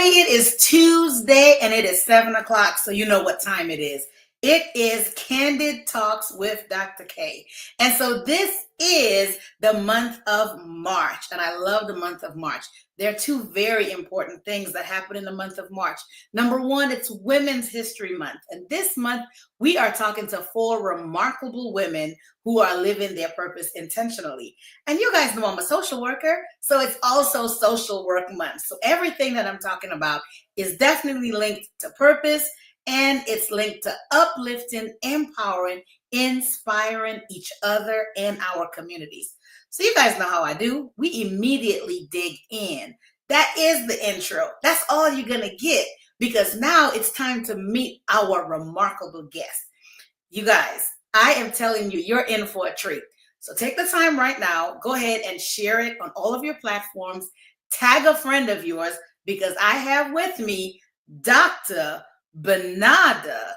everybody. It is Tuesday and it is 7 o'clock, so you know what time it is. It is Candid Talks with Dr. K. And so this is the month of March, and I love the month of March. There are two very important things that happen in the month of March. Number one, it's Women's History Month. And this month, we are talking to 4 remarkable women who are living their purpose intentionally. And you guys know I'm a social worker, so it's also Social Work Month. So everything that I'm talking about is definitely linked to purpose, and it's linked to uplifting, empowering, inspiring each other and our communities. So you guys know how I do. We immediately dig in. That is the intro. That's all you're going to get, because now it's time to meet our remarkable guest. You guys, I am telling you, you're in for a treat. So take the time right now. Go ahead and share it on all of your platforms. Tag a friend of yours, because I have with me Dr. Bernada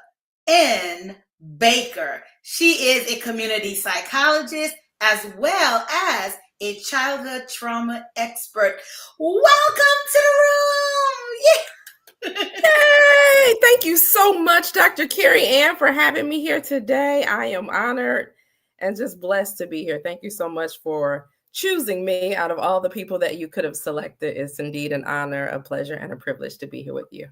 Baker. She is a community psychologist as well as a childhood trauma expert. Welcome to the room. Yeah. Hey, thank you so much, Dr. Carrie Ann, for having me here today. I am honored and just blessed to be here. Thank you so much for choosing me out of all the people that you could have selected. It's indeed an honor, a pleasure, and a privilege to be here with you.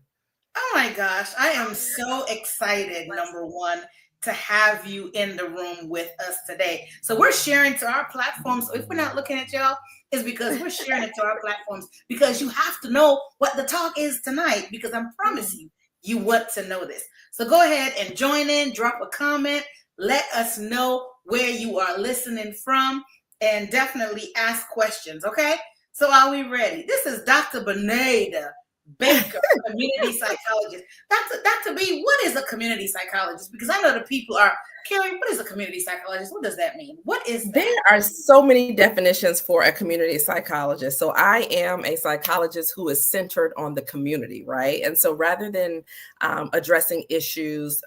Oh my gosh, I am so excited, number one, to have you in the room with us today. So we're sharing to our platforms. So if we're not looking at y'all, it's because we're sharing it to our platforms, because you have to know what the talk is tonight, because I promise you, you want to know this. So go ahead and join in, drop a comment, let us know where you are listening from, and definitely ask questions, okay? So are we ready? This is Dr. Bernada Baker, community psychologist. Dr. B, what is a community psychologist? Because I know the people are, Carrie, what is a community psychologist? What does that mean? What is that? There are so many definitions for a community psychologist. So I am a psychologist who is centered on the community, right? And so rather than addressing issues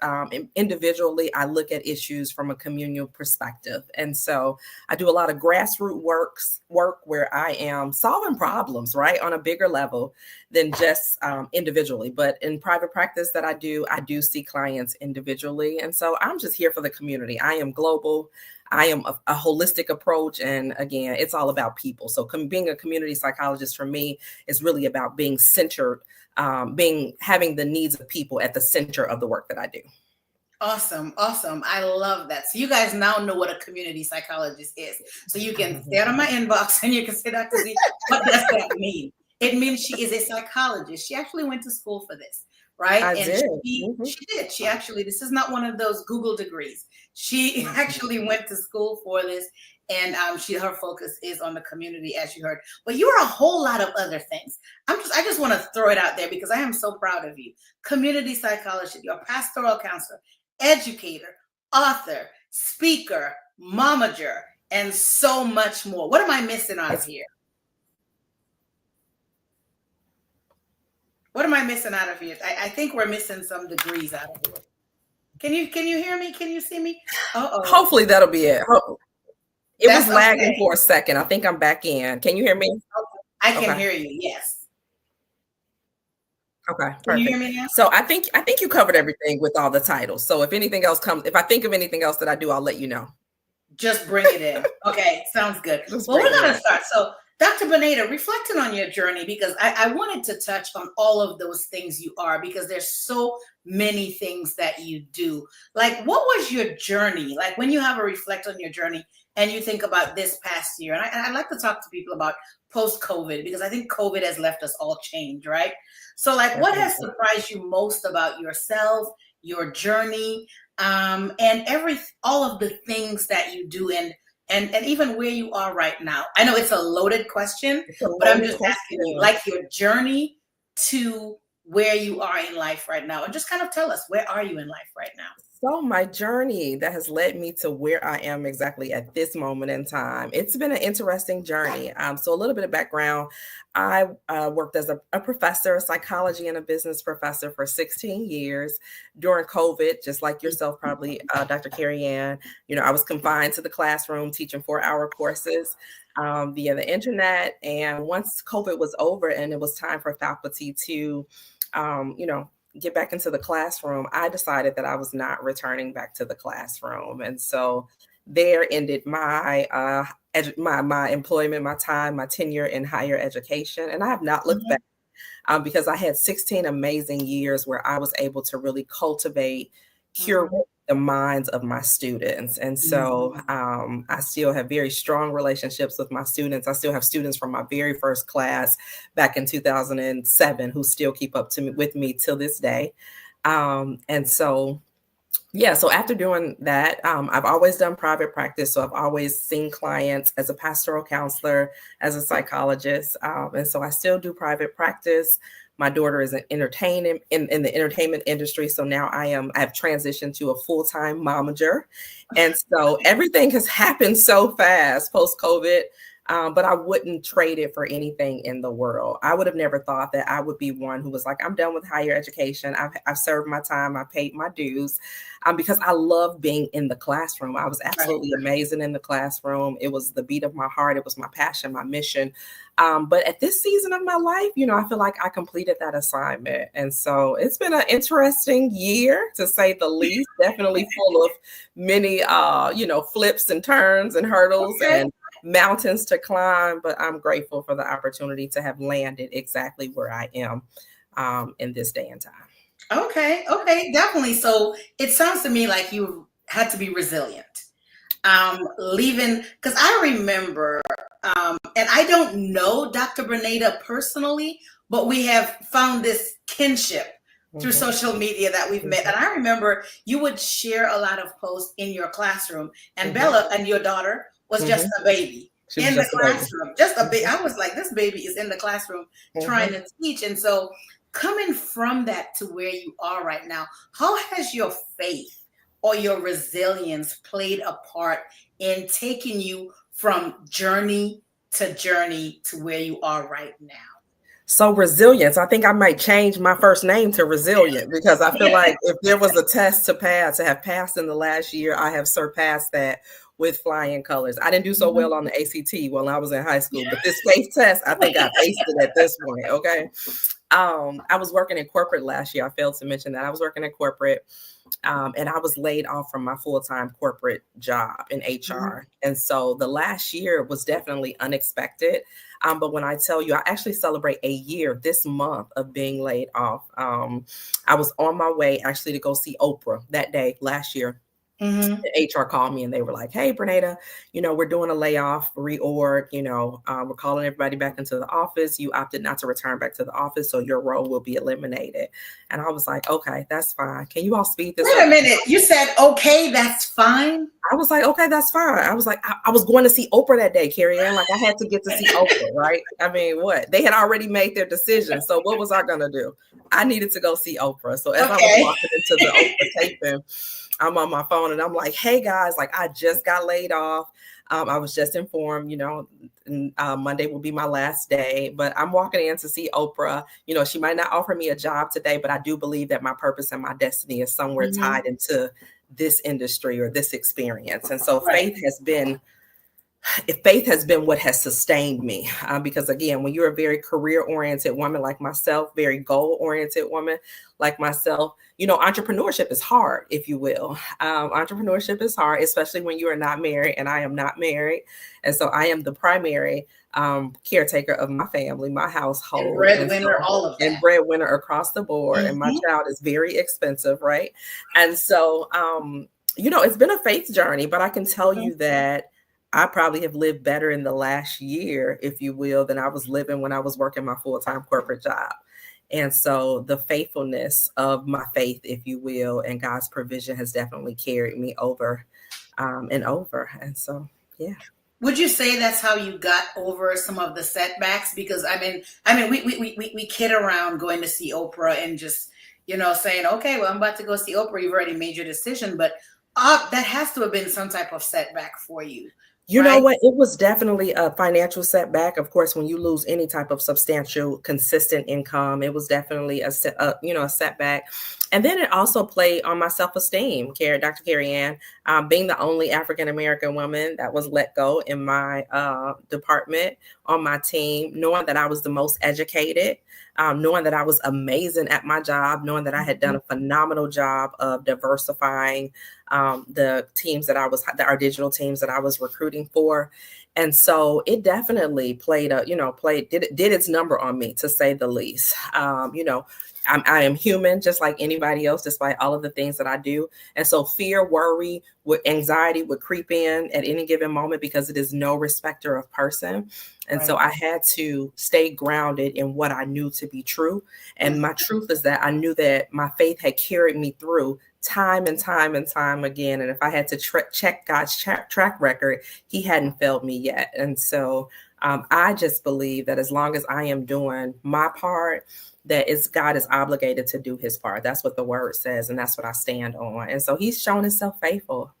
individually, I look at issues from a communal perspective. And so I do a lot of grassroots work where I am solving problems, right, on a bigger level than just individually. But in private practice that I do see clients individually. And so I'm just here for the community. I am global. I am a holistic approach. And again, it's all about people. So being a community psychologist for me is really about being centered, having the needs of people at the center of the work that I do. Awesome. I love that. So you guys now know what a community psychologist is. So you can stay out of my inbox and you can say, Dr. Z, what does that mean? It means she is a psychologist. She actually went to school for this, right? I did. She did. She actually, this is not one of those Google degrees. She actually went to school for this, and her focus is on the community, as you heard. But you are a whole lot of other things. I just want to throw it out there because I am so proud of you. Community psychologist, you're a pastoral counselor, educator, author, speaker, momager, and so much more. What am I missing out of here? What am I missing out of here? I think we're missing some degrees out of here. Can you hear me? Can you see me? Uh-oh. Hopefully that'll be it. It was lagging for a second. I think I'm back in. Can you hear me? I can hear you. Yes. Okay. Perfect. Can you hear me now? So I think you covered everything with all the titles. So if anything else comes, if I think of anything else that I do, I'll let you know. Just bring it in. Okay. Sounds good. Well, we're going to start. So Dr. Bernada, reflecting on your journey, because I wanted to touch on all of those things you are, because there's so many things that you do. Like, what was your journey? Like, when you have a reflect on your journey and you think about this past year, and I like to talk to people about post-COVID, because I think COVID has left us all changed, right? So, like, what has surprised you most about yourself, your journey, and all of the things that you do, and even where you are right now? I know it's a loaded question, but I'm just asking you, like, your journey to where you are in life right now, and just kind of tell us, where are you in life right now? So my journey that has led me to where I am exactly at this moment in time, it's been an interesting journey. So a little bit of background. I worked as a professor, a psychology and a business professor for 16 years. During COVID, just like yourself, probably, Dr. Carrie Ann, I was confined to the classroom teaching 4-hour courses. via the internet. And once COVID was over and it was time for faculty to, get back into the classroom, I decided that I was not returning back to the classroom. And so there ended my my employment, my time, my tenure in higher education. And I have not looked back, because I had 16 amazing years where I was able to really cultivate, curate the minds of my students. And so I still have very strong relationships with my students. I still have students from my very first class back in 2007 who still keep up with me till this day. And so yeah, so after doing that, I've always done private practice. So I've always seen clients as a pastoral counselor, as a psychologist. And so I still do private practice. My daughter is an entertainment in the entertainment industry. So now I have transitioned to a full-time momager. And so everything has happened so fast post-COVID. But I wouldn't trade it for anything in the world. I would have never thought that I would be one who was like, I'm done with higher education. I've served my time. I paid my dues, because I love being in the classroom. I was absolutely amazing in the classroom. It was the beat of my heart. It was my passion, my mission. But at this season of my life, I feel like I completed that assignment. And so it's been an interesting year, to say the least, definitely full of many, flips and turns and hurdles and mountains to climb, but I'm grateful for the opportunity to have landed exactly where I am in this day and time. Okay, definitely. So it sounds to me like you had to be resilient. Leaving, because I remember, and I don't know Dr. Bernada personally, but we have found this kinship through social media that we've met. And I remember you would share a lot of posts in your classroom, and Bella and your daughter was just a baby in the classroom, just a baby. I was like, this baby is in the classroom trying to teach. And so coming from that to where you are right now, how has your faith or your resilience played a part in taking you from journey to where you are right now? So resilience, I think I might change my first name to Resilient, because I feel like if there was a test to have passed in the last year, I have surpassed that with flying colors. I didn't do so well on the ACT when I was in high school, but this faith test, I think I aced it at this point. Okay. I was working in corporate last year. I failed to mention that I was working in corporate, and I was laid off from my full-time corporate job in HR. And so the last year was definitely unexpected. But when I tell you, I actually celebrate a year this month of being laid off. I was on my way actually to go see Oprah that day last year. The HR called me and they were like, hey, Bernada, we're doing a layoff, reorg, we're calling everybody back into the office. You opted not to return back to the office, so your role will be eliminated. And I was like, okay, that's fine. Can you all speed this up? Wait a minute. You said, okay, that's fine? I was like, okay, that's fine. I was like, I was going to see Oprah that day, Carrie Ann. Like, I had to get to see Oprah, right? I mean, what? They had already made their decision. So what was I going to do? I needed to go see Oprah. So as I was walking into the Oprah taping, I'm on my phone and I'm like, hey guys, like I just got laid off. I was just informed, Monday will be my last day, but I'm walking in to see Oprah. She might not offer me a job today, but I do believe that my purpose and my destiny is somewhere tied into this industry or this experience. And so faith has been what has sustained me, because again, when you're a very career-oriented woman like myself, very goal-oriented woman like myself, entrepreneurship is hard, if you will. Entrepreneurship is hard, especially when you are not married, and I am not married. And so I am the primary caretaker of my family, my household. And breadwinner, all of that. And breadwinner across the board. And my child is very expensive, right? And so, it's been a faith journey, but I can tell you that I probably have lived better in the last year, if you will, than I was living when I was working my full-time corporate job. And so the faithfulness of my faith, if you will, and God's provision has definitely carried me over and over. And so, yeah. Would you say that's how you got over some of the setbacks? Because we kid around going to see Oprah and just, saying, okay, well, I'm about to go see Oprah. You've already made your decision, but that has to have been some type of setback for you. You know right? what? It was definitely a financial setback. Of course, when you lose any type of substantial, consistent income, it was definitely a setback. And then it also played on my self-esteem, Dr. Carrie Ann, being the only African American woman that was let go in my department on my team, knowing that I was the most educated, knowing that I was amazing at my job, knowing that I had done a phenomenal job of diversifying the teams that our digital teams that I was recruiting for. And so it definitely did its number on me, to say the least. I am human just like anybody else, despite all of the things that I do. And so fear, worry, anxiety would creep in at any given moment because it is no respecter of person. And so I had to stay grounded in what I knew to be true. And my truth is that I knew that my faith had carried me through time and time and time again. And if I had to check God's track record, he hadn't failed me yet. And so I just believe that as long as I am doing my part, God is obligated to do his part. That's what the word says. And that's what I stand on. And so he's shown himself faithful.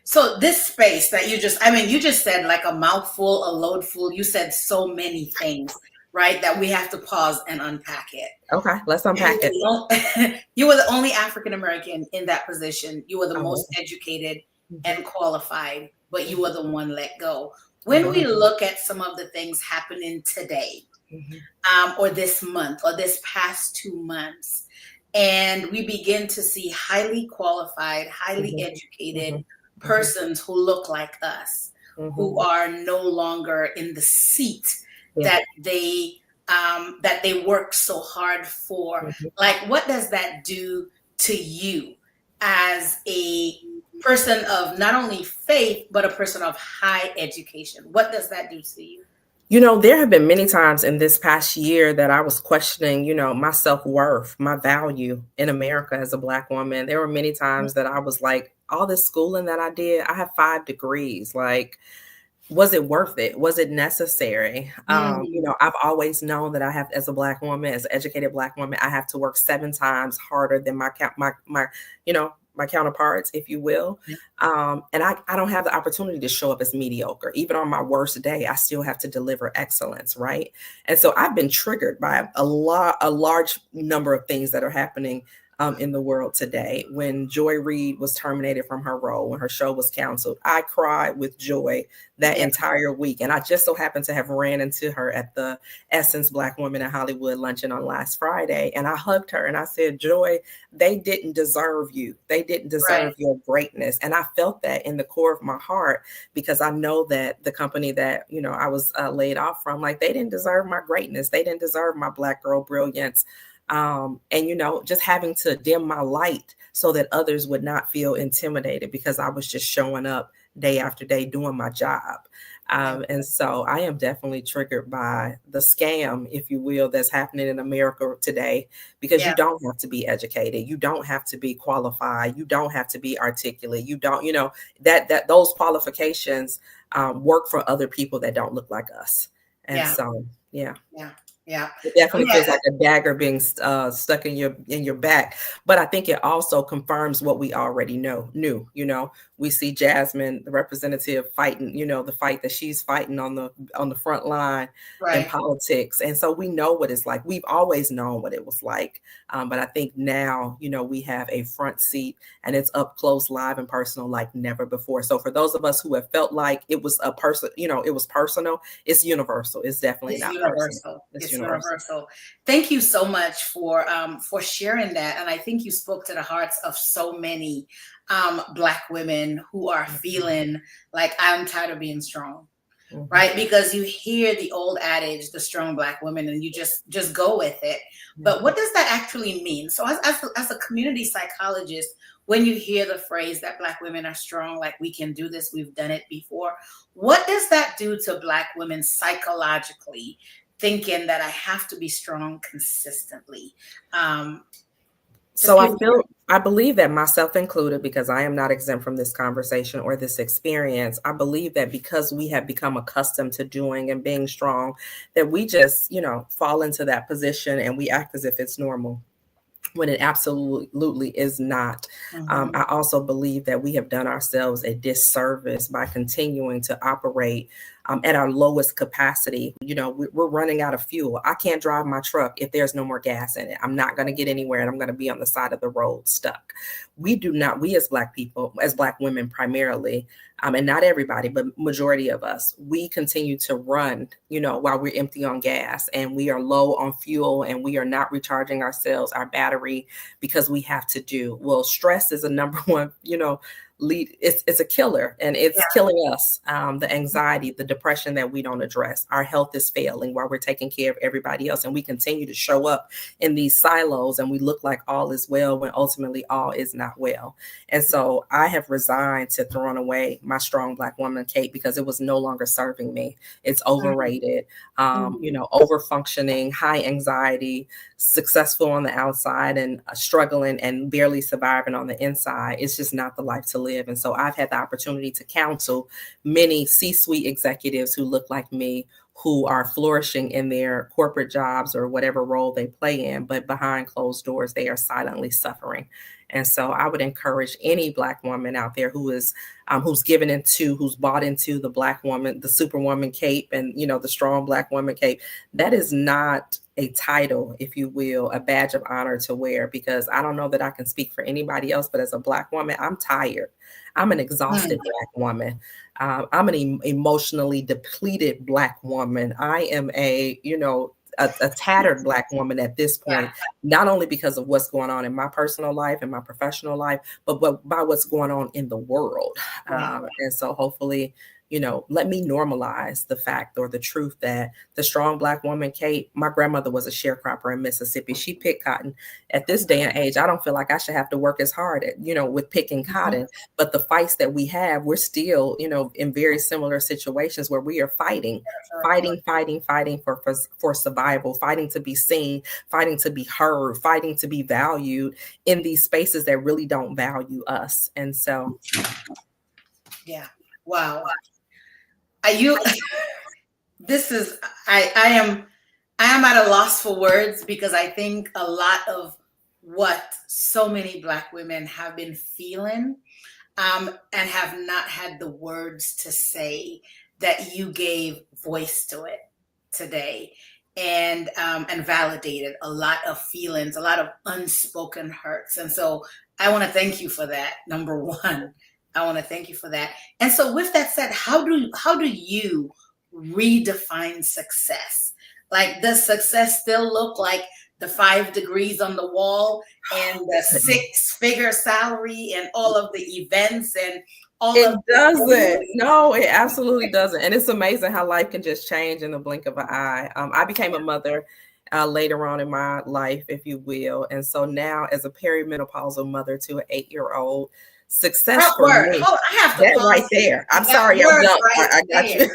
So this space that you just said like a mouthful, a loadful. You said so many things, right? That we have to pause and unpack it. Okay, let's unpack it. You were the only African American in that position. You were the most Oh. educated and qualified, but you were the one let go. When we look at some of the things happening today, or this month, or this past 2 months, and we begin to see highly qualified, highly educated persons who look like us, who are no longer in the seat that they worked so hard for. Like, what does that do to you as a person of not only faith, but a person of high education? What does that do to you? You know, there have been many times in this past year that I was questioning, my self-worth, my value in America as a Black woman. There were many times that I was like, all this schooling that I did, I have 5 degrees. Like, was it worth it? Was it necessary? I've always known that I have, as a Black woman, as an educated Black woman, I have to work 7 times harder than my counterparts, if you will. And I don't have the opportunity to show up as mediocre. Even on my worst day, I still have to deliver excellence, right? And so I've been triggered by a large number of things that are happening in the world today. When Joy Reid was terminated from her role, when her show was canceled, I cried with joy that entire week. And I just so happened to have ran into her at the Essence Black Women in Hollywood luncheon on last Friday. And I hugged her and I said, Joy, they didn't deserve you. They didn't deserve your greatness. And I felt that in the core of my heart, because I know that the company that, I was laid off from, like, they didn't deserve my greatness. They didn't deserve my Black girl brilliance. Just having to dim my light so that others would not feel intimidated because I was just showing up day after day doing my job. And so I am definitely triggered by the scam, if you will, that's happening in America today, because you don't have to be educated. You don't have to be qualified. You don't have to be articulate. You don't, that those qualifications work for other people that don't look like us. And so, yeah. It definitely feels like a dagger being stuck in your back. But I think it also confirms what we already knew. We see Jasmine, the representative, fighting, the fight that she's fighting on the front line in politics. And so we know what it's like. We've always known what it was like. But I think now, we have a front seat and it's up close, live and personal like never before. So for those of us who have felt like it was a person, it was personal, it's universal. It's definitely not universal. It's universal. Thank you so much for sharing that. And I think you spoke to the hearts of so many Black women who are feeling like, I'm tired of being strong. Right? Because you hear the old adage, the strong Black woman, and you just go with it. But what does that actually mean? So as a community psychologist, when you hear the phrase that Black women are strong, like, we can do this, we've done it before, what does that do to Black women psychologically, thinking that I have to be strong consistently? So I believe that, myself included, because I am not exempt from this conversation or this experience, I believe that because we have become accustomed to doing and being strong, that we just, fall into that position and we act as if it's normal. when it absolutely is not. Mm-hmm. I also believe that we have done ourselves a disservice by continuing to operate at our lowest capacity. You know, we're running out of fuel. I can't drive my truck if there's no more gas in it. I'm not going to get anywhere, and I'm going to be on the side of the road stuck. We as Black people, as Black women primarily, and not everybody, but majority of us, we continue to run, you know, while we're empty on gas and we are low on fuel and we are not recharging our battery, because we have to do. Well, stress is a number one, you know, lead. It's a killer, and it's killing us. The anxiety, the depression that we don't address. Our health is failing while we're taking care of everybody else, and we continue to show up in these silos, and we look like all is well when ultimately all is not well. And so I have resigned to throwing away my strong Black woman cape because it was no longer serving me. It's overrated. You know, over functioning, high anxiety, successful on the outside and struggling and barely surviving on the inside. It's just not the life to live. And so I've had the opportunity to counsel many C-suite executives who look like me, who are flourishing in their corporate jobs or whatever role they play in, but behind closed doors, they are silently suffering. And so I would encourage any Black woman out there who is who's bought into the Black woman, the superwoman cape, and, you know, the strong Black woman cape. That is not a title, if you will, a badge of honor to wear, because I don't know that I can speak for anybody else, but as a Black woman, I'm tired. I'm an exhausted Black woman. I'm an emotionally depleted Black woman. I am a tattered Black woman at this point, not only because of what's going on in my personal life and my professional life, but by what's going on in the world. And so hopefully, you know, let me normalize the fact or the truth that the strong Black woman, Kate, my grandmother was a sharecropper in Mississippi. She picked cotton. At this day and age, I don't feel like I should have to work as hard at, you know, with picking cotton, but the fights that we have, we're still, you know, in very similar situations where we are fighting for survival, fighting to be seen, fighting to be heard, fighting to be valued in these spaces that really don't value us. And so, wow. This is, I am at a loss for words, because I think a lot of what so many Black women have been feeling and have not had the words to say, that you gave voice to it today, and validated a lot of feelings, a lot of unspoken hurts. And so I want to thank you for that. Number one, I want to thank you for that. And so with that said, how do you redefine success? Like, does success still look like the 5 degrees on the wall and the 6-figure salary and all of the events and all of it doesn't. No, it absolutely doesn't. And it's amazing how life can just change in the blink of an eye. I became a mother later on in my life, if you will. And so now, as a perimenopausal mother to an 8-year-old, success that for word. me, I have to that right there. I'm sorry, I'm done. I got you.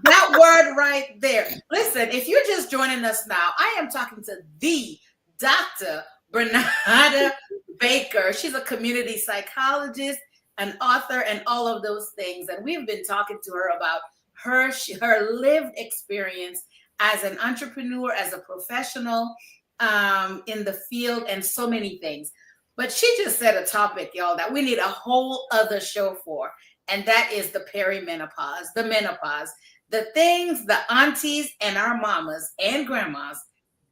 That word right there. Listen, if you're just joining us now, I am talking to the Dr. Bernada Baker. She's a community psychologist, an author, and all of those things. And we've been talking to her about her lived experience as an entrepreneur, as a professional in the field, and so many things. But she just said a topic, y'all, that we need a whole other show for. And that is the perimenopause, the menopause, the things the aunties and our mamas and grandmas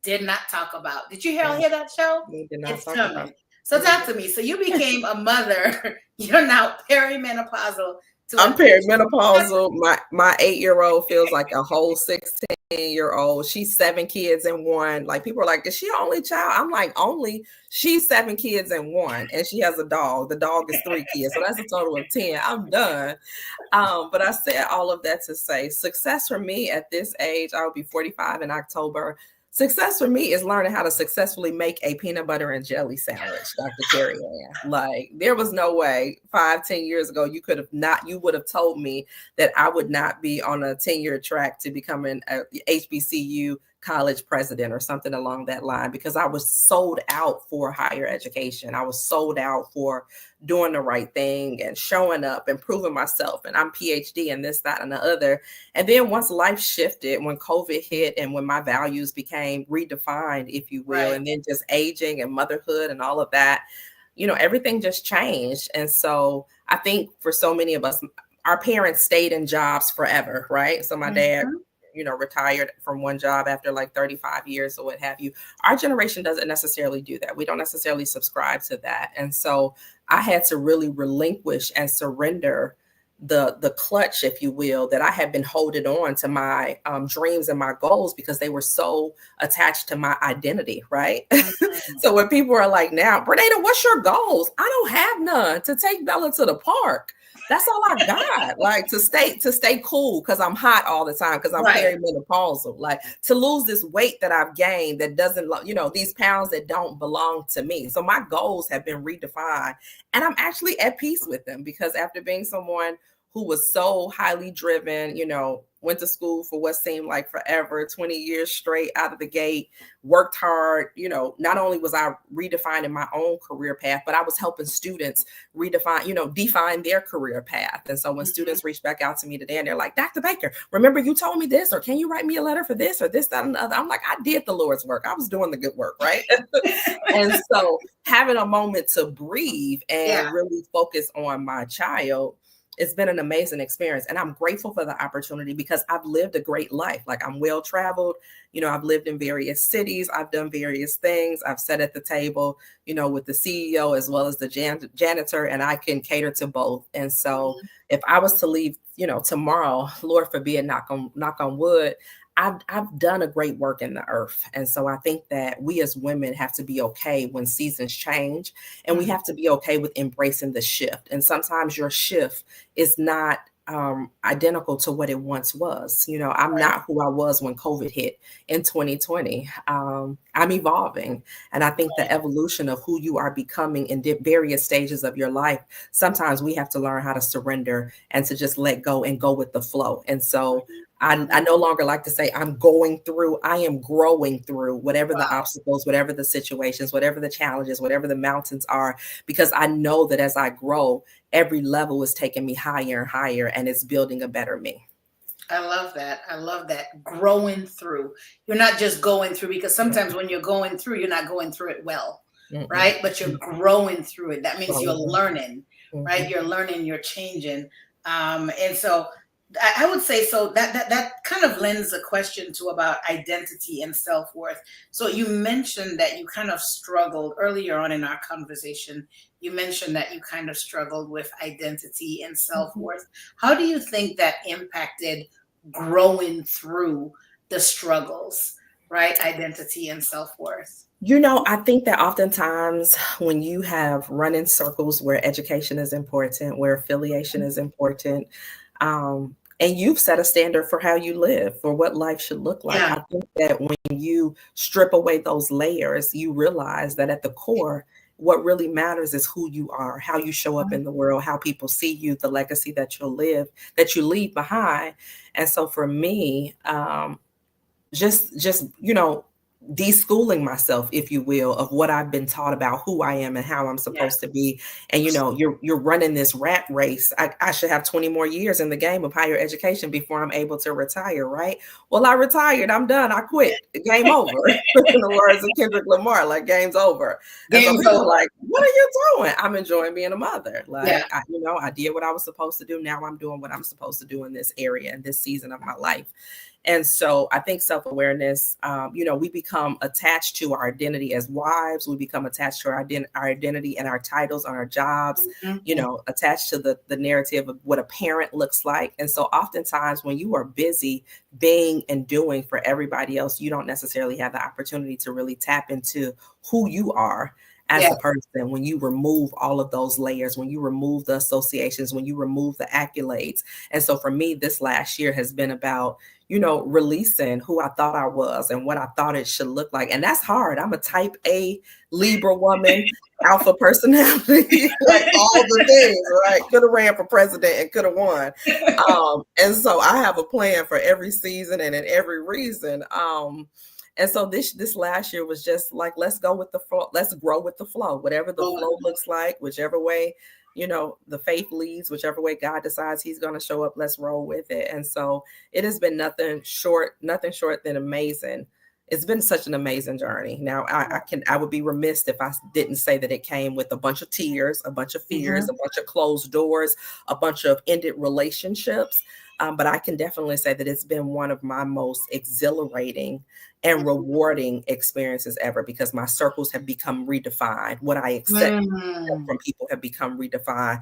did not talk about. Did you hear that show? It's coming. So talk to me. So you became a mother. You're now perimenopausal. I'm perimenopausal. My 8-year-old feels like a whole 16-year-old. She's 7 kids in one. Like, people are like, is she only child? I'm like, only. She's 7 kids in one, and she has a dog. The dog is 3 kids, so that's a total of 10. I'm done. But I said all of that to say, success for me at this age, I will be 45 in October. Success for me is learning how to successfully make a peanut butter and jelly sandwich, Dr. Carrie Ann. Like, there was no way 5-10 years ago you would have told me that I would not be on a 10-year track to becoming a HBCU college president or something along that line, because I was sold out for higher education. I was sold out for doing the right thing and showing up and proving myself. And I'm PhD and this, that, and the other. And then once life shifted, when COVID hit and when my values became redefined, if you will, Right. and then just aging and motherhood and all of that, everything just changed. And so I think for so many of us, our parents stayed in jobs forever, right? So my dad, retired from one job after like 35 years or what have you. Our generation doesn't necessarily do that. We don't necessarily subscribe to that. And so I had to really relinquish and surrender the clutch, if you will, that I had been holding on to my dreams and my goals, because they were so attached to my identity, right? So when people are like, now, Bernada, what's your goals? I don't have none. To take Bella to the park. That's all I got. Like to stay cool because I'm hot all the time, because I'm perimenopausal. Like to lose this weight that I've gained that doesn't, these pounds that don't belong to me. So my goals have been redefined, and I'm actually at peace with them, because after being someone who was so highly driven, went to school for what seemed like forever, 20 years straight out of the gate, worked hard. Not only was I redefining my own career path, but I was helping students define their career path. And so when students reach back out to me today and they're like, Dr. Baker, remember you told me this, or can you write me a letter for this, or this, that, and the other? I'm like, I did the Lord's work. I was doing the good work, right? And so having a moment to breathe and really focus on my child, it's been an amazing experience. And I'm grateful for the opportunity, because I've lived a great life. Like I'm well-traveled, I've lived in various cities. I've done various things. I've sat at the table, with the CEO as well as the janitor, and I can cater to both. And so if I was to leave, tomorrow, Lord forbid, knock on wood, I've done a great work in the earth. And so I think that we as women have to be okay when seasons change, and we have to be okay with embracing the shift. And sometimes your shift is not identical to what it once was. I'm not who I was when COVID hit in 2020. I'm evolving. And I think the evolution of who you are becoming in various stages of your life, sometimes we have to learn how to surrender and to just let go and go with the flow. And so I no longer like to say I'm going through, I am growing through whatever the obstacles, whatever the situations, whatever the challenges, whatever the mountains are, because I know that as I grow, every level is taking me higher and higher, and it's building a better me. I love that. I love that. Growing through. You're not just going through, because sometimes when you're going through, you're not going through it well, right? But you're growing through it. That means you're learning, right? You're learning, you're changing. And so I would say, so that kind of lends a question to about identity and self-worth. So you mentioned that you kind of struggled earlier on in our conversation. You mentioned that you kind of struggled with identity and self-worth. How do you think that impacted growing through the struggles, right? Identity and self-worth. I think that oftentimes when you have run in circles where education is important, where affiliation is important, and you've set a standard for how you live, for what life should look like. I think that when you strip away those layers, you realize that at the core, what really matters is who you are, how you show up in the world, how people see you, the legacy that you leave behind. And so for me, just deschooling myself, if you will, of what I've been taught about who I am and how I'm supposed to be. And, you're running this rat race. I should have 20 more years in the game of higher education before I'm able to retire, right? Well, I retired. I'm done. I quit. Game over. In the words of Kendrick Lamar, like game's over. And so people are like, what are you doing? I'm enjoying being a mother. Like, I did what I was supposed to do. Now I'm doing what I'm supposed to do in this area, in this season of my life. And so I think self-awareness, we become attached to our identity as wives. We become attached to our identity and our titles on our jobs, attached to the narrative of what a parent looks like. And so oftentimes when you are busy being and doing for everybody else, you don't necessarily have the opportunity to really tap into who you are as a person, when you remove all of those layers, when you remove the associations, when you remove the accolades. And so for me, this last year has been about, releasing who I thought I was and what I thought it should look like. And that's hard. I'm a type A Libra woman, alpha personality, like all the things, right? Could have ran for president and could have won. And so I have a plan for every season and in every reason. And so this last year was just like, let's go with the flow. Let's grow with the flow, whatever the flow looks like, whichever way, the faith leads, whichever way God decides he's going to show up, let's roll with it. And so it has been nothing short than amazing. It's been such an amazing journey. Now I would be remiss if I didn't say that it came with a bunch of tears, a bunch of fears, a bunch of closed doors, a bunch of ended relationships. But I can definitely say that it's been one of my most exhilarating and rewarding experiences ever, because my circles have become redefined. What I accept from people have become redefined.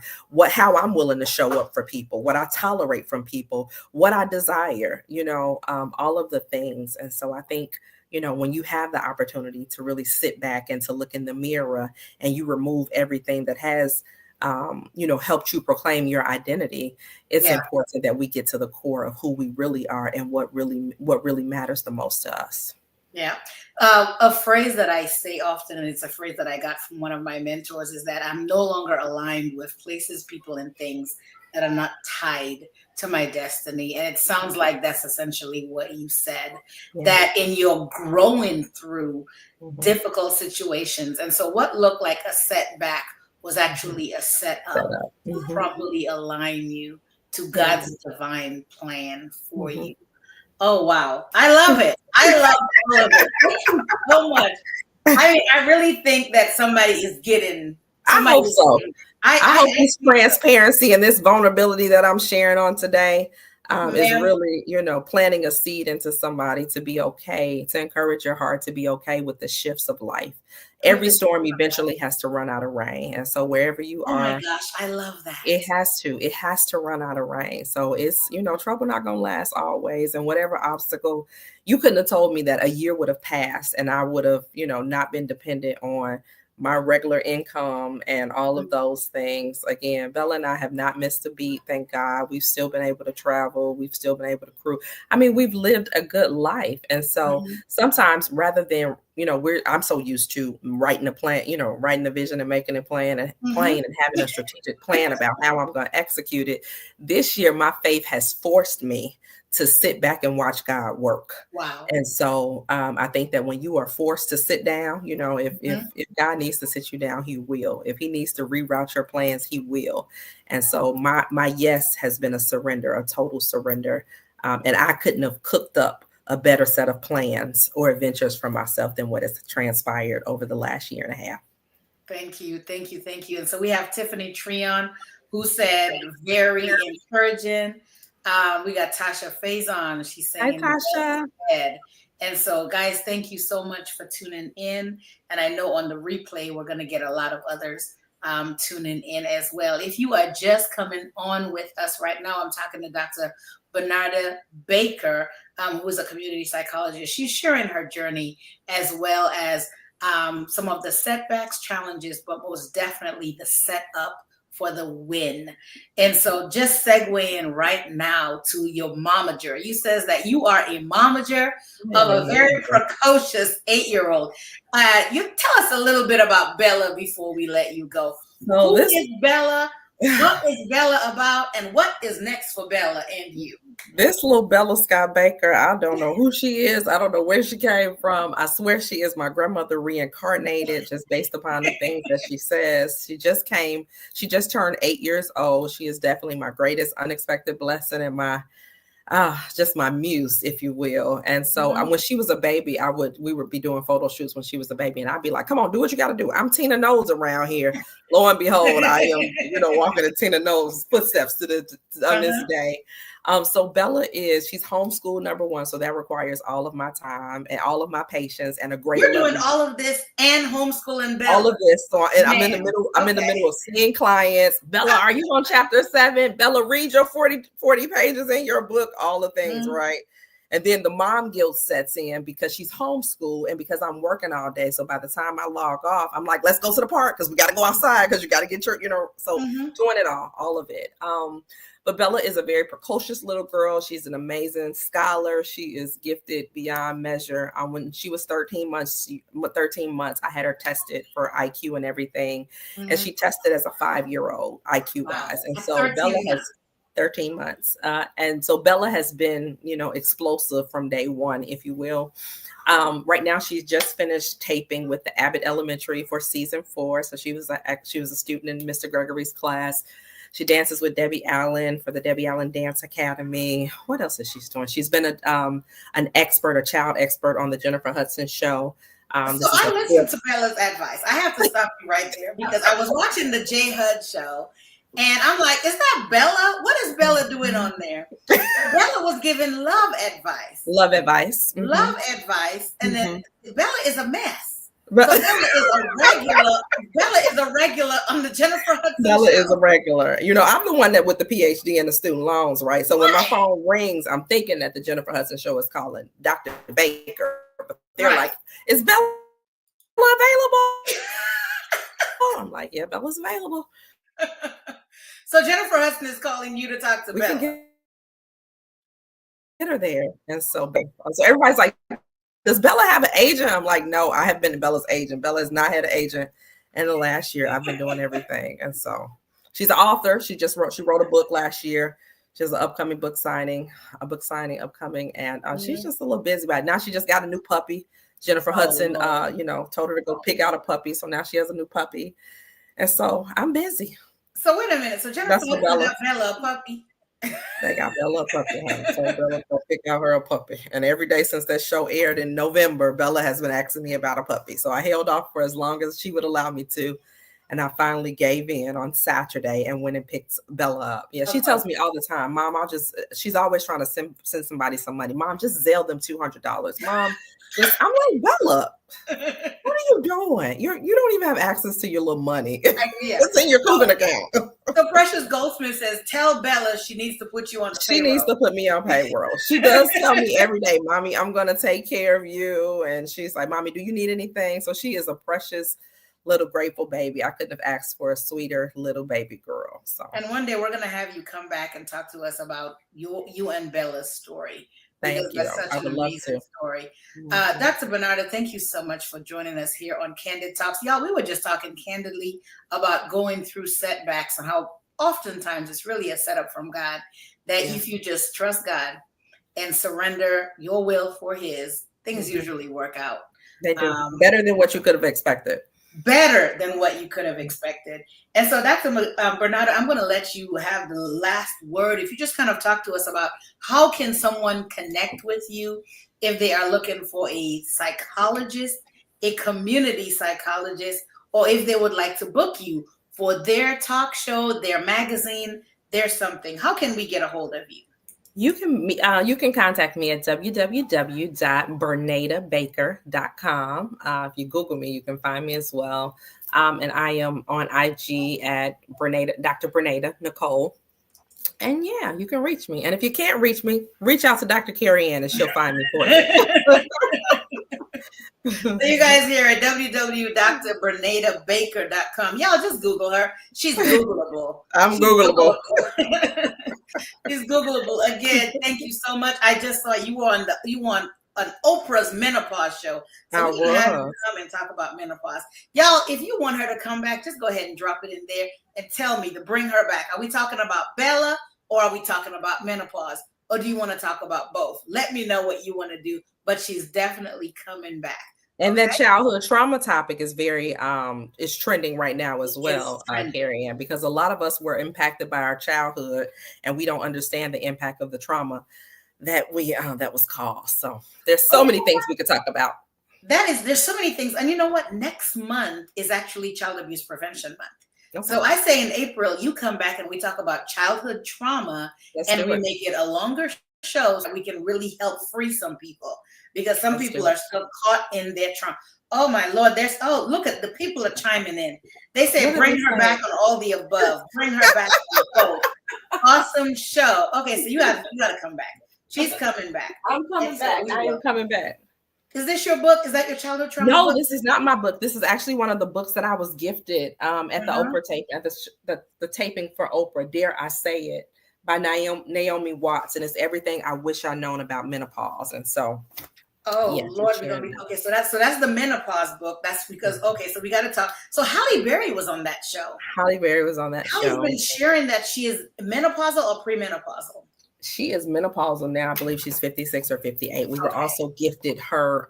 How I'm willing to show up for people, what I tolerate from people, what I desire, all of the things. And so I think, when you have the opportunity to really sit back and to look in the mirror and you remove everything that has helped you proclaim your identity, it's important that we get to the core of who we really are and what really matters the most to us. Yeah. A phrase that I say often, and it's a phrase that I got from one of my mentors, is that I'm no longer aligned with places, people, and things that are not tied to my destiny. And it sounds like that's essentially what you said, that in your growing through difficult situations. And so what looked like a setback was actually a setup to properly align you to God's divine plan for you. Oh, wow. I love it. I love all of it. Thank you so much. I mean, I really think that somebody is getting. I hope so. I hope this transparency and this vulnerability that I'm sharing on today is really, planting a seed into somebody to be okay, to encourage your heart to be okay with the shifts of life. Every storm eventually has to run out of rain. And so wherever you are, oh my gosh, I love that. It has to run out of rain. So it's, trouble not going to last always. And whatever obstacle, you couldn't have told me that a year would have passed and I would have, not been dependent on my regular income and all of those things. Again, Bella and I have not missed a beat. Thank God. We've still been able to travel. We've still been able to crew. I mean, we've lived a good life. And so sometimes rather than, I'm so used to writing a plan, writing the vision and making a plan and playing and having a strategic plan about how I'm going to execute it. This year, my faith has forced me to sit back and watch God work. Wow. And so I think that when you are forced to sit down, if God needs to sit you down, he will. If he needs to reroute your plans, he will. And so my yes has been a surrender, a total surrender. And I couldn't have cooked up a better set of plans or adventures for myself than what has transpired over the last year and a half. Thank you. Thank you. Thank you. And so we have Tiffany Treon, who said very encouraging. We got Tasha Faison. She's saying, hi, Tasha. And so, guys, thank you so much for tuning in. And I know on the replay, we're going to get a lot of others tuning in as well. If you are just coming on with us right now, I'm talking to Dr. Bernada Baker, who is a community psychologist. She's sharing her journey as well as some of the setbacks, challenges, but most definitely the setup for the win. And so just segueing right now to your momager. You says that you are a momager of a very precocious 8-year-old. You tell us a little bit about Bella before we let you go. Who is Bella? What is Bella about? And what is next for Bella and you? This little Bella Scott Baker, I don't know who she is. I don't know where she came from. I swear she is my grandmother reincarnated, just based upon the things that she says. She just turned 8 years old. She is definitely my greatest unexpected blessing and my just my muse, if you will. And so when she was a baby, we would be doing photo shoots when she was a baby, and I'd be like, come on, do what you got to do. I'm Tina Knowles around here. Lo and behold, I am, walking in Tina Knowles' footsteps on this day. So Bella she's homeschool #1. So that requires all of my time and all of my patience and a great. You're doing all of this and homeschooling Bella. All of this. So I'm in the middle. I'm in the middle of seeing clients. Bella, are you on chapter 7? Bella, read your 40 pages in your book. All the things, right? And then the mom guilt sets in because she's homeschooled and because I'm working all day. So by the time I log off, I'm like, let's go to the park because we got to go outside because you got to get your, so doing it all of it. But Bella is a very precocious little girl. She's an amazing scholar. She is gifted beyond measure. When she was 13 months, I had her tested for IQ and everything. And she tested as a 5-year-old IQ wise. And so Bella has 13 months. And so Bella has been, explosive from day one, if you will. Right now, she's just finished taping with the Abbott Elementary for season 4. So she was a student in Mr. Gregory's class. She dances with Debbie Allen for the Debbie Allen Dance Academy. What else is she doing? She's been a child expert on the Jennifer Hudson show. So I listened to Bella's advice. I have to stop you right there because I was watching the J Hud show and I'm like, is that Bella? What is Bella doing on there? Bella was giving love advice. Love advice. Love advice. And then Bella is a mess. So Bella is a regular on the Jennifer Hudson Bella show. is a regular. I'm the one that with the PhD and the student loans, right? So when my phone rings, I'm thinking that the Jennifer Hudson show is calling Dr. Baker. But they're like, is Bella available? I'm like, yeah, Bella's available. So Jennifer Hudson is calling you to talk to Bella. Get her there. And so everybody's like, does Bella have an agent? I'm like, no, I have been Bella's agent. Bella has not had an agent in the last year. I've been doing everything. And so she's an author. She wrote a book last year. She has an upcoming book signing upcoming. And she's just a little busy about it. Now she just got a new puppy. Jennifer Hudson, told her to go pick out a puppy. So now she has a new puppy. And so I'm busy. So wait a minute. So Jennifer Hudson got Bella a puppy. They got Bella a puppy. So Bella go pick out her a puppy. And every day since that show aired in November, Bella has been asking me about a puppy. So I held off for as long as she would allow me to. And I finally gave in on Saturday and went and picked Bella up. Yeah, she tells me all the time, Mom, she's always trying to send somebody some money. Mom, just Zelle them $200. Mom, I'm like, Bella, what are you doing? You don't even have access to your little money. It's in your Coogan account. So Precious Goldsmith says, tell Bella she needs to put you on the payroll. She needs to put me on payroll. She does tell me every day, Mommy, I'm going to take care of you. And she's like, Mommy, do you need anything? So she is a precious little grateful baby. I couldn't have asked for a sweeter little baby girl. So, and one day we're going to have you come back and talk to us about you and Bella's story. Thank you. That's such an amazing story. Dr. Bernada, thank you so much for joining us here on Candid Talks. Y'all, we were just talking candidly about going through setbacks and how oftentimes it's really a setup from God that if you just trust God and surrender your will for His, things usually work out. They do. Better than what you could have expected. Better than what you could have expected. And so Dr. Bernada, I'm going to let you have the last word. If you just kind of talk to us about how can someone connect with you if they are looking for a psychologist, a community psychologist, or if they would like to book you for their talk show, their magazine, their something. How can we get a hold of you? You can contact me at www.bernadabaker.com. If you Google me, you can find me as well. And I am on IG at Dr. Bernada Nicole. And yeah, you can reach me. And if you can't reach me, reach out to Dr. Carrie Ann and she'll find me for you. So you guys here at www.drbernadabaker.com. Y'all just Google her. She's Googleable. I'm Googleable. She's Googleable. Again, thank you so much. I just saw you on an Oprah's menopause show. So we can have her come and talk about menopause. Y'all, if you want her to come back, just go ahead and drop it in there and tell me to bring her back. Are we talking about Bella or are we talking about menopause? Or do you want to talk about both? Let me know what you want to do, but she's definitely coming back. And that childhood trauma topic is very is trending right now as well, Carrie Ann, because a lot of us were impacted by our childhood and we don't understand the impact of the trauma that was caused. So there's so many things we could talk about. There's so many things. And you know what? Next month is actually Child Abuse Prevention Month. Okay. So I say in April, you come back and we talk about childhood trauma and we make it a longer show so we can really help free some people. Because some people are still caught in their trauma. Oh my Lord, look at the people are chiming in. They say bring her back on all the above. Bring her back on both. Awesome show. Okay, so you gotta come back. She's coming back. I'm coming back. I am coming back. Is this your book? Is that your childhood trauma book? No, book? this is not my book. This is actually one of the books that I was gifted at the Oprah tape, at the taping for Oprah, Dare I Say It, by Naomi Watts. And it's everything I wish I'd known about menopause. And so Lord, we're gonna be okay. So that's the menopause book. That's because so we got to talk. So Halle Berry was on that show. Halle Berry was on that show. Halle's been sharing that she is menopausal or premenopausal. She is menopausal now. I believe she's 56 or 58. We were also gifted her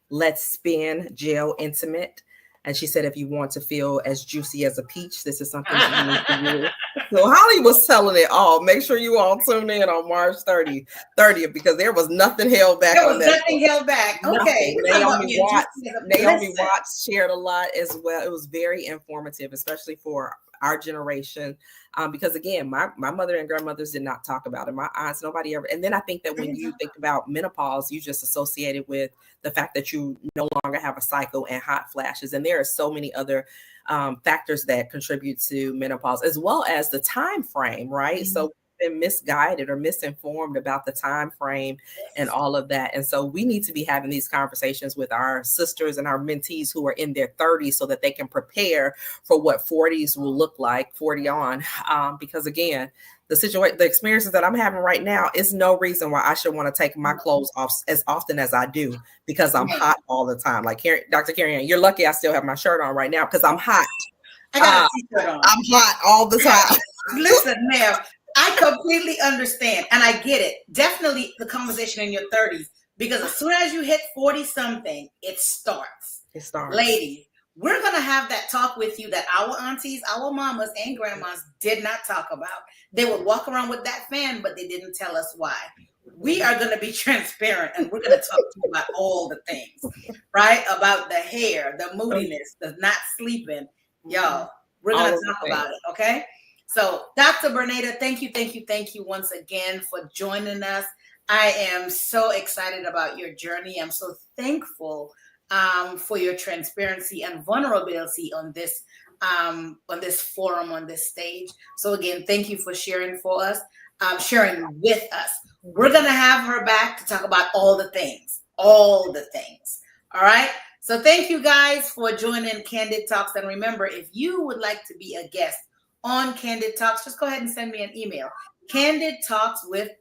Let's Spin Gel Intimate. And she said, if you want to feel as juicy as a peach, this is something that you need to use. So Holly was telling it all. Make sure you all tune in on March 30th, because there was nothing held back. There was nothing held back. Okay. Naomi Watts shared a lot as well. It was very informative, especially for our generation. Because again, my mother and grandmothers did not talk about it. My aunts, nobody ever. And then I think that when you think about menopause, you just associate it with the fact that you no longer have a cycle and hot flashes. And there are so many other factors that contribute to menopause, as well as the time frame, right? Mm-hmm. So we've been misguided or misinformed about the time frame and all of that. And so we need to be having these conversations with our sisters and our mentees who are in their 30s so that they can prepare for what 40s will look like, 40 on. Because again, the experiences that I'm having right now is no reason why I should want to take my clothes off as often as I do, because I'm hot all the time. Like Dr. Carrie Ann, you're lucky I still have my shirt on right now because I'm hot. I got a t-shirt on. I'm hot all the time. Listen, ma'am, I completely understand and I get it. Definitely the conversation in your 30s, because as soon as you hit 40 something, it starts. Ladies, we're going to have that talk with you that our aunties, our mamas and grandmas did not talk about. They would walk around with that fan, but they didn't tell us why. We are going to be transparent and we're going to talk to you about all the things, right? About the hair, the moodiness, the not sleeping. Y'all, we're going to talk about it, okay? So Dr. Bernada, thank you once again for joining us. I am so excited about your journey. I'm so thankful for your transparency and vulnerability on this forum, on this stage. So again, thank you for sharing sharing with us. We're going to have her back to talk about all the things. All right. So thank you guys for joining Candid Talks. And remember, if you would like to be a guest on Candid Talks, just go ahead and send me an email. Candid Talks @gmail.com.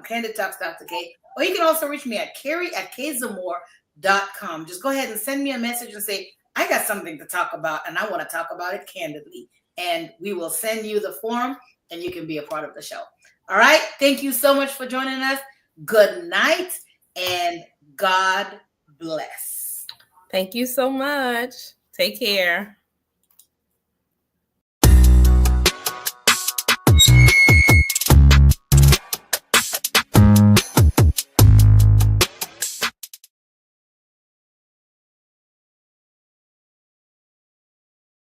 Candid Talks Dr. K. Or you can also reach me at carrie@kzamore.com. Just go ahead and send me a message and say, I got something to talk about and I want to talk about it candidly. And we will send you the form and you can be a part of the show. All right. Thank you so much for joining us. Good night and God bless. Thank you so much. Take care.